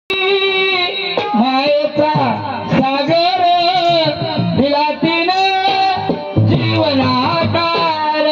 मायेचा सागर दिला तिनं जीवनाकार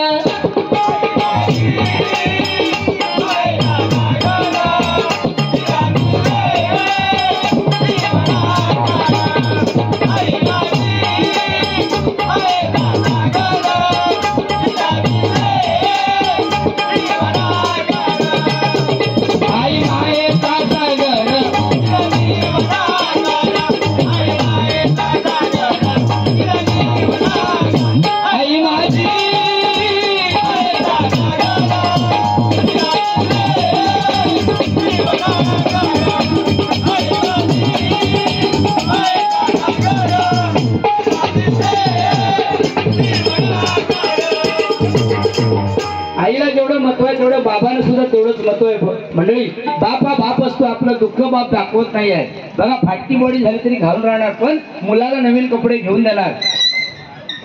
आईला जेवढं महत्व आहे तेवढं बाबांना सुद्धा तेवढंच महत्व आहे मंडळी. बाप हा बाप असतो, आपलं दुःख बाप दाखवत नाही आहे. बघा फाटकी बॉडी झाली तरी घालून राहणार, पण मुलाला नवीन कपडे घेऊन देणार.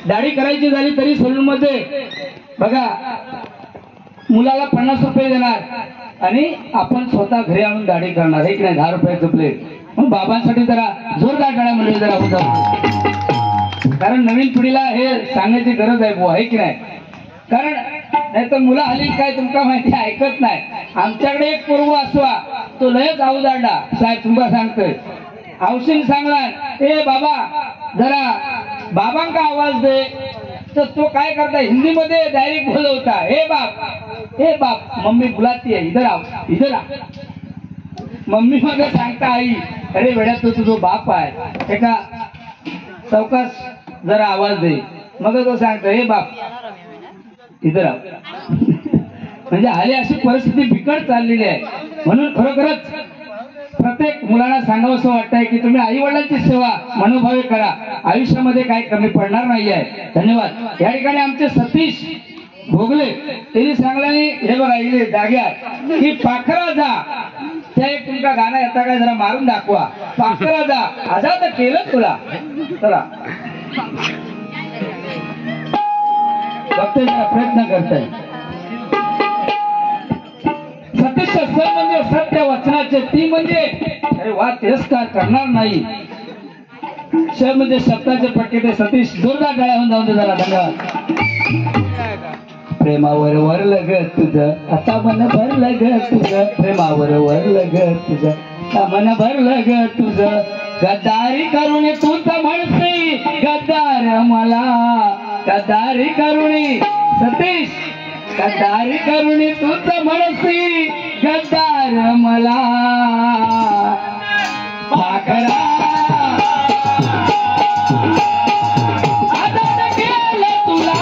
दाढी करायची झाली तरी सलून मध्ये बघा मुलाला 50 रुपये देणार आणि आपण स्वतः घरी आणून दाढी करणार, हे की नाही 10 रुपयाचं प्लेट. मग बाबांसाठी जरा जोरदार टाळ्या म्हणजे जरा होता, कारण नवीन पिढीला हे सांगण्याची गरज आहे बुवा, हे की नाही. कारण नाही तर मुलं हल्ली काय तुमका माहिती ऐकत नाही. आमच्याकडे एक पूर्व असवा तो लयच अवजाडा साहेब तुमका सांगतोय. औषध सांगला ए बाबा जरा बाबांका आवाज दे, तर तो काय करता हिंदी मध्ये डायरेक्ट बोलवता हे बाप मम्मी बुलाती है इधर आओ इधर आ. मम्मी मग सांगता आई अरे बेटा तो तुझो बाप आहे एका चौकास जरा आवाज दे. मग तो सांगतो हे बाप इधर आ. म्हणजे आली अशी परिस्थिती बिकट चाललेली आहे. म्हणून खरोखरच प्रत्येक मुलांना सांगावंसं वाटतंय की तुम्ही आई वडिलांची सेवा मनोभावे करा, आयुष्यामध्ये काही कमी पडणार नाही आहे. धन्यवाद. या ठिकाणी आमचे सतीश भोगले त्यांनी सांगल्याने हे बघा इथे जाग्यात की पाखरा जा, त्या एक तुमचा गाणं येता काय जरा मारून दाखवा. पाखरा जा आजाद केलं तुला. चला बघते प्रयत्न करताय. सतीश स म्हणजे सत्य वचनाचे, ती म्हणजे अरे वा तिरस्कार करणार नाही, श म्हणजे शब्दाचे पटके. ते सतीश जोरदार टाळ्या होऊन जाऊन दे जरा. धन्यवाद. प्रेमावर वरलं ग तुझं आता मन भरलं ग तुझं, प्रेमावर वरलं ग तुझं आता मन भरलं ग तुझं. गद्दारी करून तूच म्हणसी गद्दार मला, गद्दारी करुणी सतीश गद्दारी करुणी तूच म्हणसी गद्दार मला. पाखरा आजाद केलं तुला,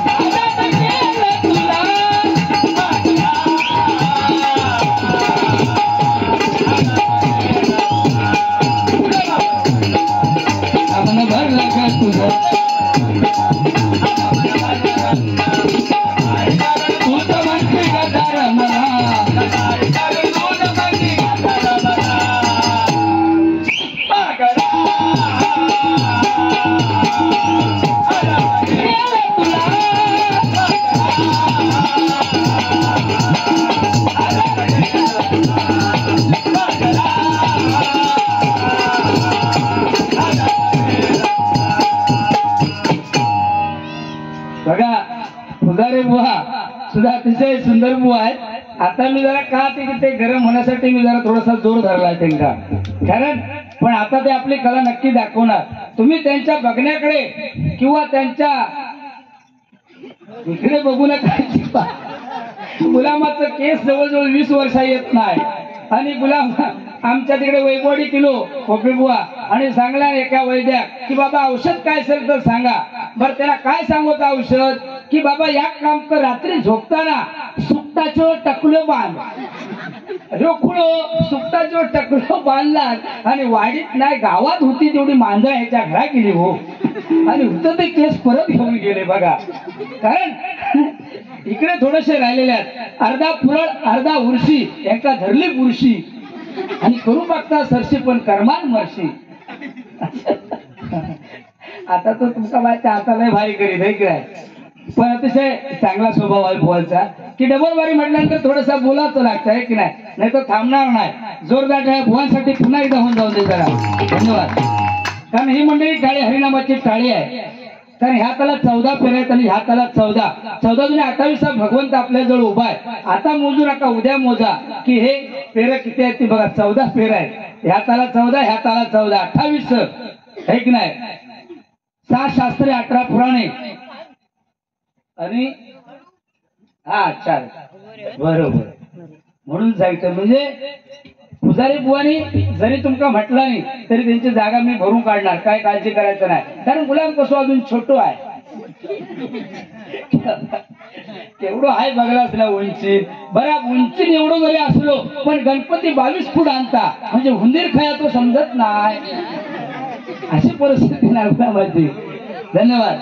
आजाद केलं तुला. मन भरलं ग तुझं तूच म्हणते गद्दार मला. बघा फुगारे बुवा सुद्धा अतिशय सुंदर बुवा आहेत. आता मी जरा का ते गरम होण्यासाठी मी जरा थोडासा जोर धरलाय त्यांना, कारण पण आता ते आपली कला नक्की दाखवणार. तुम्ही त्यांच्या बघण्याकडे किंवा त्यांच्या इकडे बघू नका. गुलामाचं केस जवळजवळ 20 वर्ष येत नाही आणि गुलाम आमच्या तिकडे वैभवडी किलो कोपी बुवा आणि सांगला एका वैद्या की बाबा औषध काय असेल तर सांगा. बरं त्याला काय सांगत औषध की बाबा या काम कर रात्री झोपताना सुकटाचं टकलं बांध. रोखडो सुकटाचं टकलं बांधला आणि वाडीत नाही गावात होती तेवढी मांजरा ह्याच्या घरा गेली हो आणि होतं ते केस परत घेऊन गेले. बघा कारण इकडे थोडेसे राहिलेले आहेत. अर्धा पुरळ अर्धा उरशी एका धरली पुरशी आणि करू बघता सरशी पण कर्मान मरशी. आता तो तुमचा माझ्या हाताला भारी करीत आहे काय. पण अतिशय चांगला स्वभाव आहे बुवांचा की डबल वारी म्हटल्यानंतर थोडंसं बोलायचं लागतं आहे की नाही तर थांबणार नाही जोरदार आहे बुवांसाठी पुन्हा एकदा होऊन जाऊन दे जरा धन्यवाद. कारण ही मंडळी टाळी हरिनामाची टाळी आहे कारण ह्या त्याला 14 फेऱ्या आहेत आणि ह्या त्याला 14 जुने 28 भगवंत आपल्या जवळ उभा आहे. आता मोजू नका उद्या मोजा की हे फेऱ्या किती आहेत ती बघा 14 फेऱ्या आहेत. ह्या ताला 14 ह्या ताला 14 28 आहे की नाही 6 शास्त्रे 18 पुराणे आणि हा 4 बरोबर म्हणून जायचं म्हणजे पुजारी बुवानी जरी तुमका म्हटलं नाही तरी त्यांची जागा मी भरून काढणार काय काळजी करायचं नाही कारण गुलाम कसो अजून छोटो आहे तेवढं आहे बघला असला उंची बरा उंची एवढं जरी असलो पण गणपती 22 फूट आणता म्हणजे हुंदीर खाया तो समजत नाही अशी परिस्थिती नाही माझी. धन्यवाद.